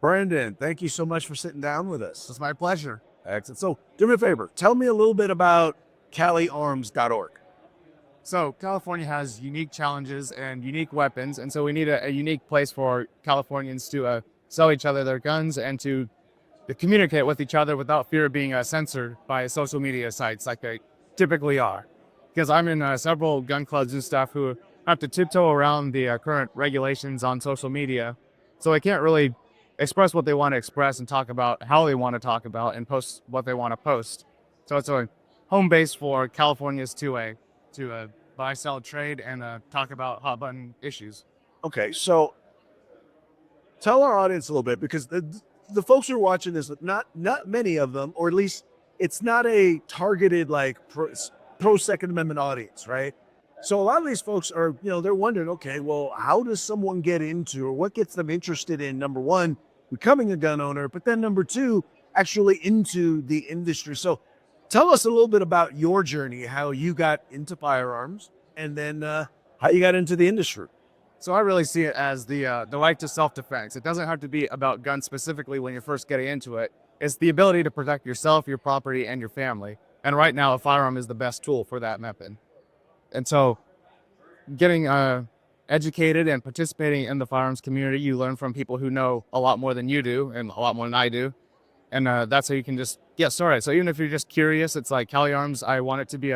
Brandon, thank you so much for sitting down with us. It's my pleasure. Excellent. So, do me a favor. Tell me a little bit about CaliArms.org. So California has unique challenges and unique weapons, and so we need a unique place for Californians to sell each other their guns and to communicate with each other without fear of being censored by social media sites like they typically are. Because I'm in several gun clubs and stuff who have to tiptoe around the current regulations on social media, so they can't really express what they want to express and talk about how they want to talk about and post what they want to post. So it's a home base for Californians to buy, sell, trade, and talk about hot button issues. Okay, so tell our audience a little bit because the folks who are watching this, not many of them, or at least it's not a targeted like pro Second Amendment audience, right? So a lot of these folks are, they're wondering, okay, well, how does someone get into, or what gets them interested in, number one, becoming a gun owner, but then number two, actually into the industry. So tell us a little bit about your journey, how you got into firearms, and then how you got into the industry. So I really see it as the right to self-defense. It doesn't have to be about guns specifically when you're first getting into it. It's the ability to protect yourself, your property, and your family. And right now, a firearm is the best tool for that method. And so getting educated and participating in the firearms community, you learn from people who know a lot more than you do and a lot more than I do. And that's how you can just get started. So even if you're just curious, it's like CaliArms, I want it to be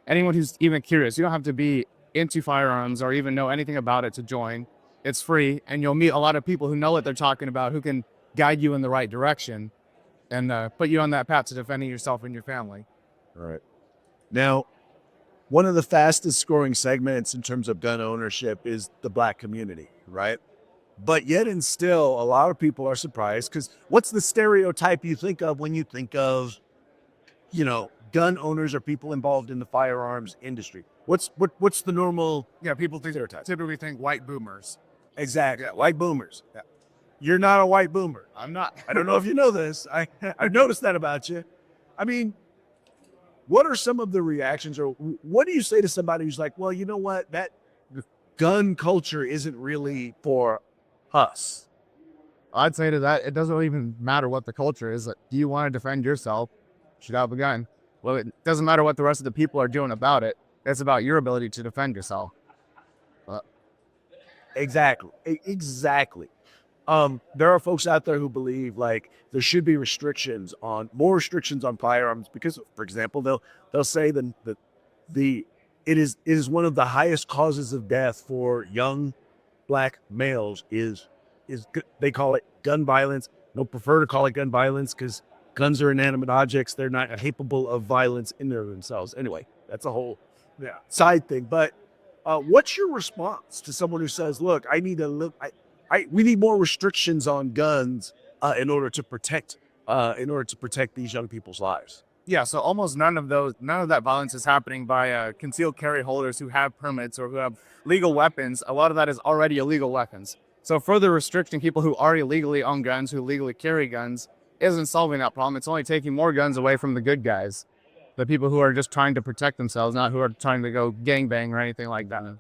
anyone who's even curious. You don't have to be into firearms or even know anything about it to join. It's free, and you'll meet a lot of people who know what they're talking about, who can guide you in the right direction and put you on that path to defending yourself and your family. All right. Now, one of the fastest growing segments in terms of gun ownership is the Black community, right? But yet and still, a lot of people are surprised because what's the stereotype you think of when you think of, gun owners or people involved in the firearms industry? What's the normal? Yeah, people stereotype? Typically think white boomers. Exactly, white boomers. Yeah. You're not a white boomer. I'm not. I don't know if you know this. I've noticed that about you. I mean, what are some of the reactions, or what do you say to somebody who's like, well, you know what, that gun culture isn't really for us? I'd say to that, it doesn't even matter what the culture is. Like, do you want to defend yourself? Shoot out the gun. Well, it doesn't matter what the rest of the people are doing about it. It's about your ability to defend yourself. Exactly. There are folks out there who believe like there should be more restrictions on firearms because, for example, they'll say that it is one of the highest causes of death for young Black males is they call it gun violence. They'll prefer to call it gun violence because guns are inanimate objects. They're not capable of violence in and of themselves. Anyway, that's a whole side thing. But what's your response to someone who says, look, we need more restrictions on guns in order to protect these young people's lives? Yeah, so almost none of that violence is happening by concealed carry holders who have permits or who have legal weapons. A lot of that is already illegal weapons. So further restricting people who already legally own guns, who legally carry guns, isn't solving that problem. It's only taking more guns away from the good guys, the people who are just trying to protect themselves, not who are trying to go gangbang or anything like that.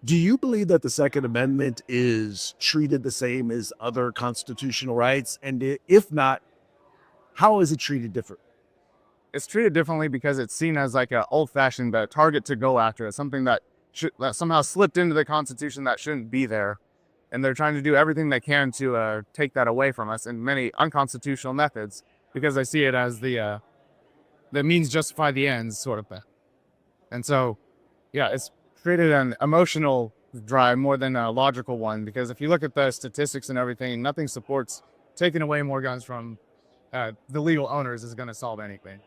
Do you believe that the Second Amendment is treated the same as other constitutional rights? And if not, how is it treated different? It's treated differently because it's seen as like an old-fashioned target to go after. It's something that somehow slipped into the Constitution that shouldn't be there. And they're trying to do everything they can to take that away from us in many unconstitutional methods because they see it as the means justify the ends sort of thing. And so, yeah, it's created an emotional drive more than a logical one, because if you look at the statistics and everything, nothing supports taking away more guns from the legal owners is going to solve anything.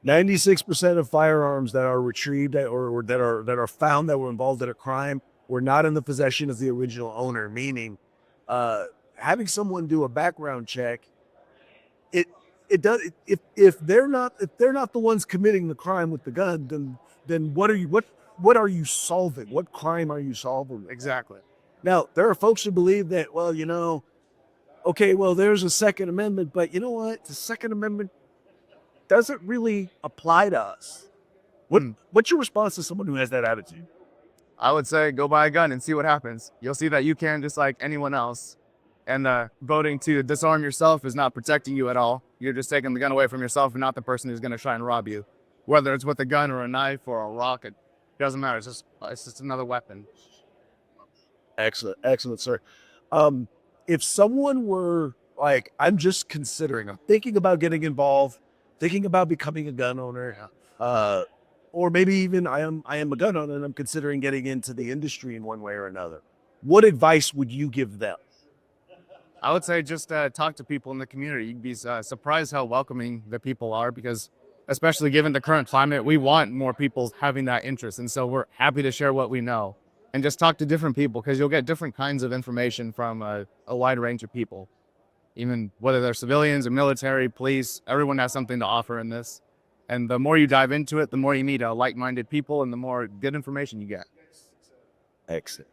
96% of firearms that are retrieved or that are found that were involved in a crime were not in the possession of the original owner, meaning having someone do a background check, it does if they're not the ones committing the crime with the gun, then what are you solving? What crime are you solving? Exactly. Now, there are folks who believe that, well, okay, well, there's a Second Amendment, but you know what? The Second Amendment doesn't really apply to us. What's your response to someone who has that attitude? I would say go buy a gun and see what happens. You'll see that you can just like anyone else. And voting to disarm yourself is not protecting you at all. You're just taking the gun away from yourself and not the person who's going to try and rob you. Whether it's with a gun or a knife or a rock, it doesn't matter. It's just another weapon. Excellent, excellent, sir. If someone were like, I'm just considering, I'm thinking about getting involved, thinking about becoming a gun owner, or maybe even I am a gun owner and I'm considering getting into the industry in one way or another. What advice would you give them? I would say just talk to people in the community. You'd be surprised how welcoming the people are because, especially given the current climate, we want more people having that interest. And so we're happy to share what we know and just talk to different people because you'll get different kinds of information from a wide range of people, even whether they're civilians or military, police. Everyone has something to offer in this. And the more you dive into it, the more you meet like-minded people and the more good information you get. Excellent.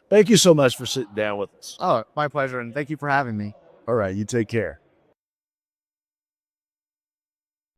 Thank you so much for sitting down with us. Oh, my pleasure. And thank you for having me. All right, you take care.